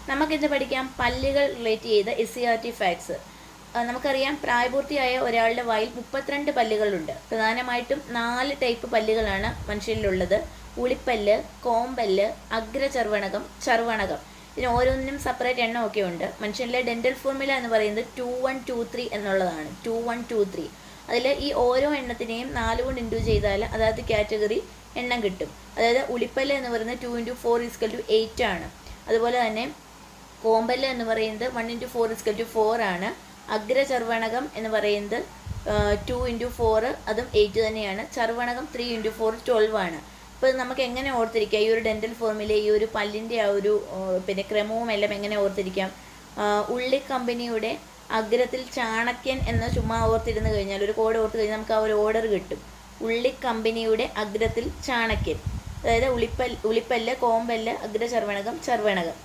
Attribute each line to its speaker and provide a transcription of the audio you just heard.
Speaker 1: നമുക്കിത് പഠിക്കാം പല്ലുകൾ റിലേറ്റ് ചെയ്ത SCERT ഫാക്ട്സ്. നമുക്കറിയാം പ്രായപൂർത്തിയായ ഒരാളുടെ വായിൽ 32 പല്ലുകളുണ്ട്. പ്രധാനമായിട്ടും 4 ടൈപ്പ് പല്ലുകളാണ് മനുഷ്യരിലുള്ളത്. ഉളിപ്പല്ല്, കോമ്പല്ല്, അഗ്രചർവണകം, ചർവണകം. ഇതിന് ഓരോന്നിനും സെപ്പറേറ്റ് എണ്ണമൊക്കെ ഉണ്ട്. മനുഷ്യരിലെ ഡെന്റൽ ഫോർമുല എന്ന് പറയുന്നത് 2123 എന്നുള്ളതാണ്. 2123. അതിൽ ഈ ഓരോ എണ്ണത്തിനെയും 4 കൊണ്ട് ഇൻറ്റു ചെയ്താൽ അതായത് കാറ്റഗറി എണ്ണം കിട്ടും. അതായത് ഉളിപ്പല്ല് എന്ന് പറയുന്നത് 2 × 4 = 8 ആണ്. അതുപോലെ തന്നെ കോമ്പല്ല് എന്ന് പറയുന്നത് 1 × 4 = 4 ആണ്. അഗ്രചർവണകം എന്ന് പറയുന്നത് 2 × 4 അതും 8 തന്നെയാണ്. ചർവണകം 3 × 4 12 ആണ്. അപ്പോൾ നമുക്ക് എങ്ങനെ ഓർത്തിരിക്കാം ഈ ഒരു ഡെന്റൽ ഫോർമുല, ഈ ഒരു പല്ലിൻ്റെ ആ ഒരു ക്രമവും എല്ലാം എങ്ങനെ ഓർത്തിരിക്കാം? ഉള്ളി കമ്പനിയുടെ അഗ്രത്തിൽ ചാണക്യൻ എന്ന് ചുമ്മാ ഓർത്തിരുന്ന് കഴിഞ്ഞാൽ, ഒരു കോഡ് ഓർത്ത് കഴിഞ്ഞാൽ നമുക്ക് ആ ഒരു ഓർഡർ കിട്ടും. ഉള്ളി കമ്പനിയുടെ അഗ്രത്തിൽ ചാണക്യൻ, അതായത് ഉളിപ്പല്ല്, കോമ്പല്ല്, അഗ്രചർവണകം, ചർവണകം.